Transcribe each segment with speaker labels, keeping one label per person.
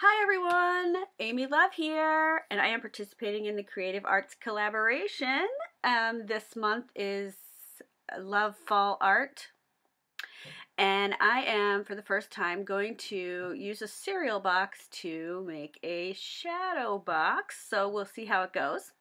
Speaker 1: Hi everyone, Amy Love here, and I am participating in the Creative Arts Collaboration. This month is Love Fall Art, and I am, for the first time, going to use a cereal box to make a shadow box, so we'll see how it goes.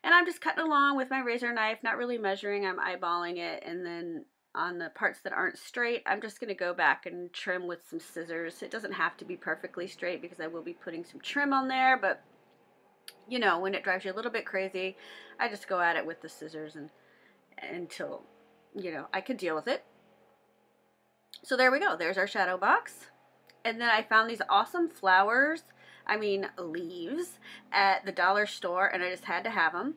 Speaker 1: And I'm just cutting along with my razor knife, not really measuring, I'm eyeballing it, and then on the parts that aren't straight, I'm just going to go back and trim with some scissors. It doesn't have to be perfectly straight because I will be putting some trim on there, but you know, when it drives you a little bit crazy, I just go at it with the scissors and until, you know, I can deal with it. So there we go. There's our shadow box. And then I found these awesome flowers, leaves, at the dollar store, and I just had to have them.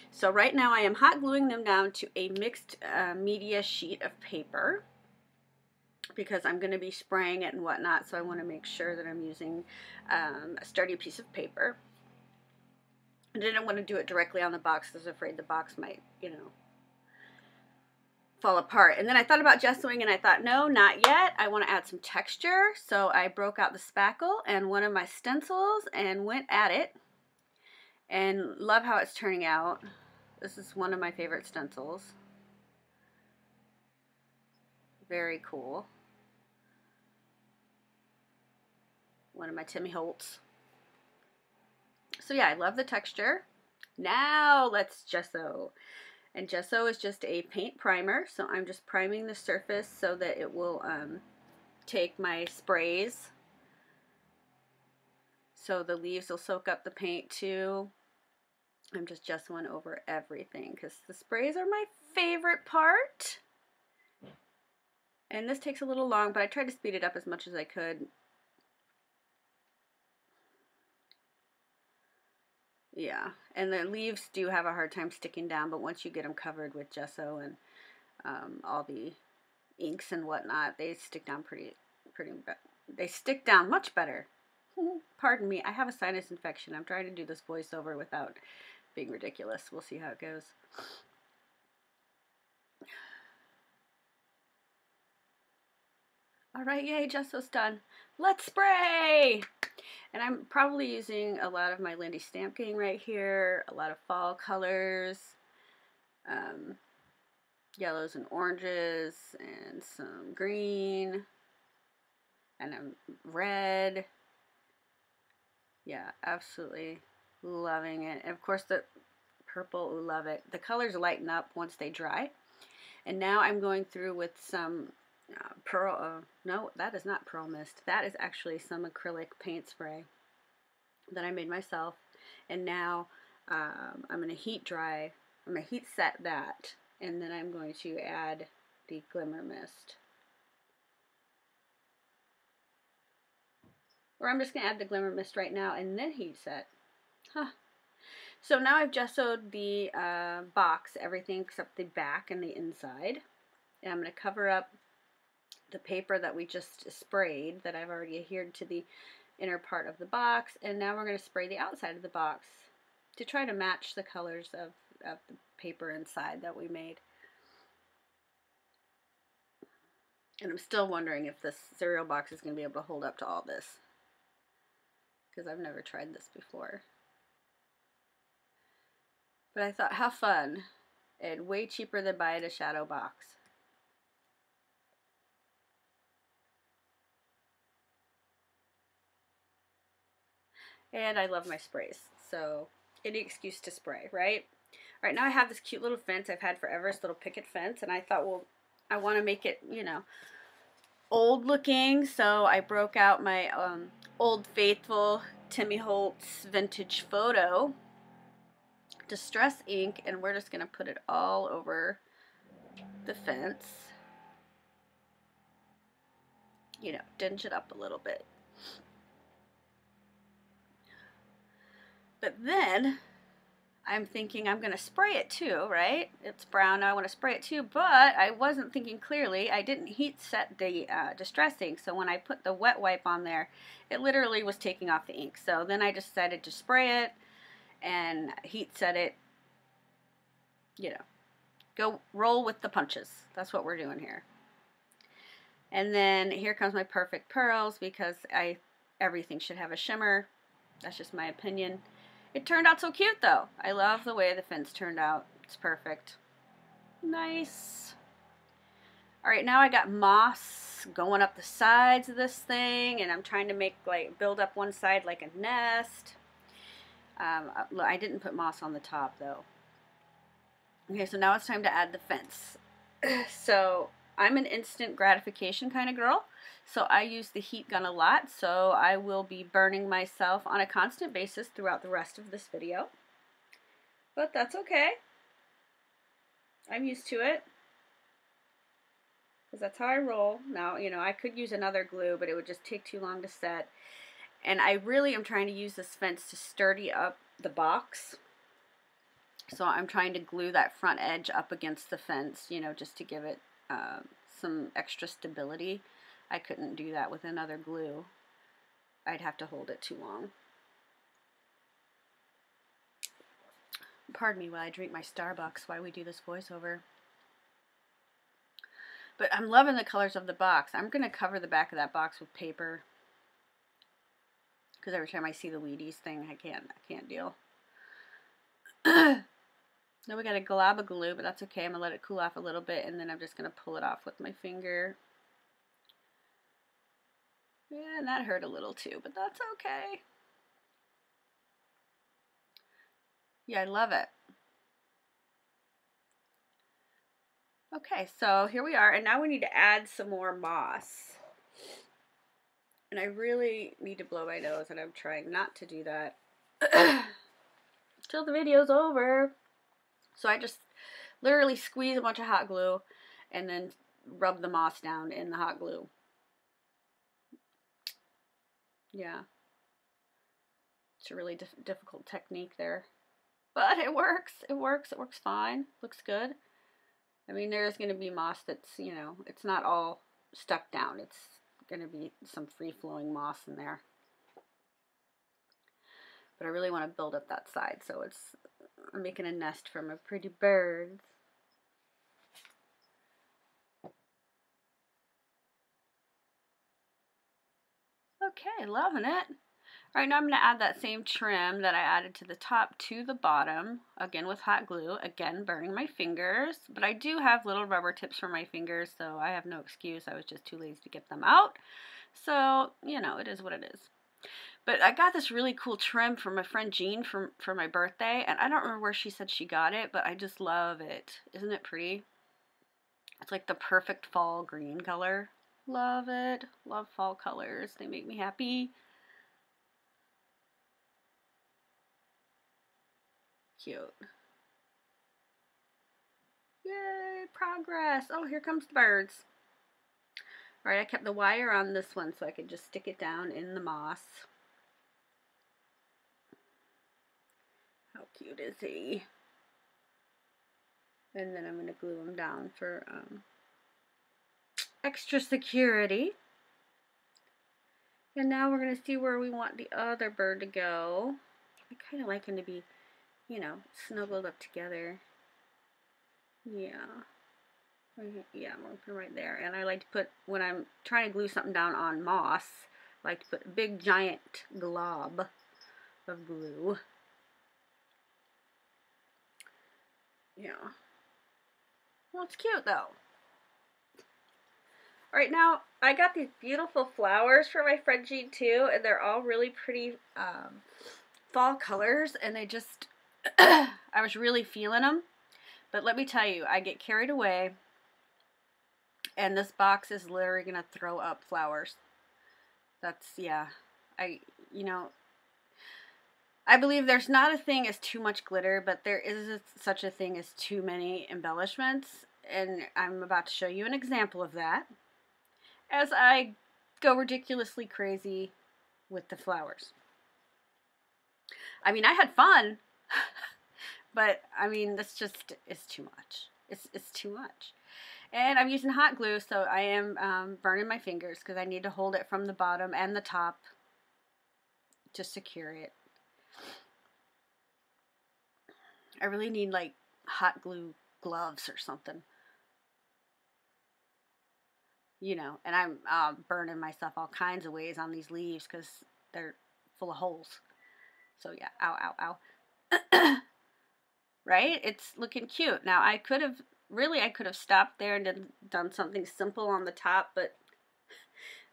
Speaker 1: So right now I am hot gluing them down to a mixed media sheet of paper because I'm going to be spraying it and whatnot, so I want to make sure that I'm using a sturdy piece of paper. I didn't want to do it directly on the box because I was afraid the box might, you know, fall apart. And then I thought about gessoing and I thought, no, not yet. I want to add some texture. So I broke out the spackle and one of my stencils and went at it. And love how it's turning out. This is one of my favorite stencils. Very cool. One of my Timmy Holtz. So yeah, I love the texture. Now let's gesso. And gesso is just a paint primer. So I'm just priming the surface so that it will take my sprays. So the leaves will soak up the paint too. I'm just gessoing over everything because the sprays are my favorite part. And this takes a little long, but I tried to speed it up as much as I could. Yeah, and the leaves do have a hard time sticking down, but once you get them covered with gesso and all the inks and whatnot, they stick down they stick down much better. Pardon me, I have a sinus infection. I'm trying to do this voiceover without being ridiculous. We'll see how it goes. All right, yay, gesso's done. Let's spray! And I'm probably using a lot of my Lindy Stampking right here, a lot of fall colors, yellows and oranges, and some green, and red. Yeah, absolutely loving it. And of course the purple, love it. The colors lighten up once they dry. And now I'm going through with some no, that is not Pearl Mist. That is actually some acrylic paint spray that I made myself. And now I'm going to heat set that, and then I'm going to add the Glimmer Mist. Or I'm just going to add the Glimmer Mist right now and then heat set. Huh. So now I've gessoed the box, everything except the back and the inside. And I'm going to cover up the paper that we just sprayed, that I've already adhered to the inner part of the box, and now we're going to spray the outside of the box to try to match the colors of the paper inside that we made. And I'm still wondering if this cereal box is going to be able to hold up to all this, because I've never tried this before. But I thought, how fun, and way cheaper than buying a shadow box. And I love my sprays, so any excuse to spray, right? All right, now I have this cute little fence I've had forever, this little picket fence, and I thought, well, I want to make it, you know, old looking, so I broke out my Old Faithful Timmy Holtz Vintage Photo Distress ink, and we're just going to put it all over the fence. You know, dinge it up a little bit. But then I'm thinking I'm going to spray it too, right? It's brown, now I want to spray it too, but I wasn't thinking clearly. I didn't heat set the Distress ink, so when I put the wet wipe on there, it literally was taking off the ink. So then I decided to spray it and heat set it, you know, go roll with the punches. That's what we're doing here. And then here comes my perfect pearls, because I everything should have a shimmer. That's just my opinion. It turned out so cute though. I love the way the fence turned out. It's perfect. Nice. All right, now I got moss going up the sides of this thing, and I'm trying to make, like, build up one side like a nest. I didn't put moss on the top though. Okay, so now it's time to add the fence. So I'm an instant gratification kind of girl, so I use the heat gun a lot, so I will be burning myself on a constant basis throughout the rest of this video. But that's okay. I'm used to it, because that's how I roll. Now, you know, I could use another glue, but it would just take too long to set. And I really am trying to use this fence to sturdy up the box. So I'm trying to glue that front edge up against the fence, you know, just to give it some extra stability. I couldn't do that with another glue. I'd have to hold it too long. Pardon me while I drink my Starbucks while we do this voiceover. But I'm loving the colors of the box. I'm going to cover the back of that box with paper, because every time I see the Wheaties thing, I can't deal. Now we got a glob of glue, but that's okay. I'm going to let it cool off a little bit, and then I'm just going to pull it off with my finger. Yeah, and that hurt a little too, but that's okay. Yeah, I love it. Okay, so here we are, and now we need to add some more moss. And I really need to blow my nose, and I'm trying not to do that till the video's over. So I just literally squeeze a bunch of hot glue and then rub the moss down in the hot glue. Yeah. It's a really difficult technique there. But it works. It works. It works fine. Looks good. I mean, there's going to be moss that's, you know, it's not all stuck down. It's going to be some free-flowing moss in there. But I really want to build up that side, so I'm making a nest for my pretty birds. Okay, loving it. All right, now I'm going to add that same trim that I added to the top to the bottom, again with hot glue, again burning my fingers. But I do have little rubber tips for my fingers, so I have no excuse. I was just too lazy to get them out. So, you know, it is what it is. But I got this really cool trim from my friend Jean for my birthday, and I don't remember where she said she got it, but I just love it. Isn't it pretty? It's like the perfect fall green color. Love it. Love fall colors. They make me happy. Cute. Yay, progress. Oh, here comes the birds. All right, I kept the wire on this one so I could just stick it down in the moss. How cute is he? And then I'm going to glue him down for extra security. And now we're going to see where we want the other bird to go. I kind of like him to be, you know, snuggled up together. Yeah. Yeah, I'm going to put him right there. And I like to put, when I'm trying to glue something down on moss, I like to put a big giant glob of glue. Yeah. Well, it's cute though. Alright, now I got these beautiful flowers for my friend Jean too, and they're all really pretty fall colors, and they just, I was really feeling them. But let me tell you, I get carried away, and this box is literally going to throw up flowers. That's, yeah, you know, I believe there's not a thing as too much glitter, but there is such a thing as too many embellishments, and I'm about to show you an example of that as I go ridiculously crazy with the flowers. I mean, I had fun, but I mean, this just is too much. It's too much. And I'm using hot glue, so I am burning my fingers because I need to hold it from the bottom and the top to secure it. I really need like hot glue gloves or something. you know, and I'm burning myself all kinds of ways on these leaves because they're full of holes. So yeah, ow, ow, ow. Right? It's looking cute. Now I could have stopped there and done something simple on the top, but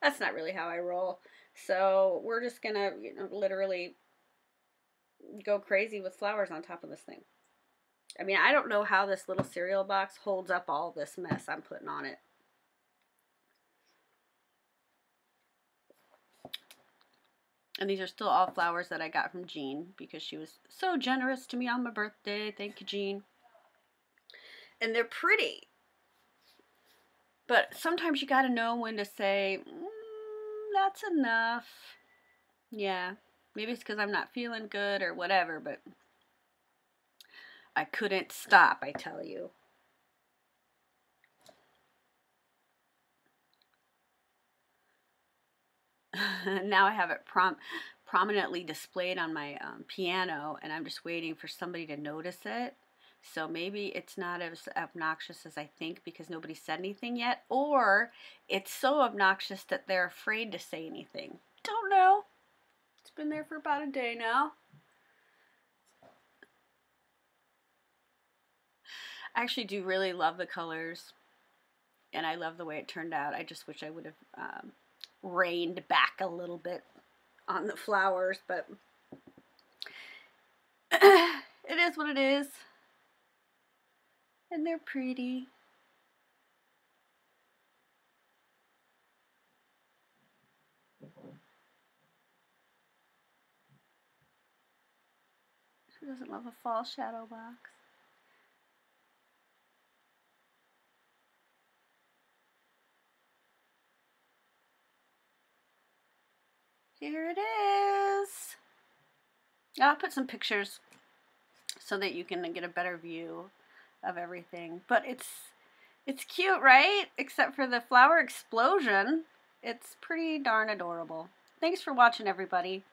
Speaker 1: that's not really how I roll. So we're just gonna, you know, literally go crazy with flowers on top of this thing. I mean, I don't know how this little cereal box holds up all this mess I'm putting on it. And these are still all flowers that I got from Jean because she was so generous to me on my birthday. Thank you, Jean. And they're pretty. But sometimes you gotta know when to say, that's enough. Yeah, maybe it's because I'm not feeling good or whatever, but I couldn't stop, I tell you. Now I have it prominently displayed on my piano, and I'm just waiting for somebody to notice it. So maybe it's not as obnoxious as I think because nobody said anything yet, or it's so obnoxious that they're afraid to say anything. Don't know. It's been there for about a day now. I actually do really love the colors, and I love the way it turned out. I just wish I would have reined back a little bit on the flowers, but it is what it is. And they're pretty. Who doesn't love a fall shadow box? Here it is. I'll put some pictures so that you can get a better view of everything. But it's cute, right? Except for the flower explosion. It's pretty darn adorable. Thanks for watching, everybody.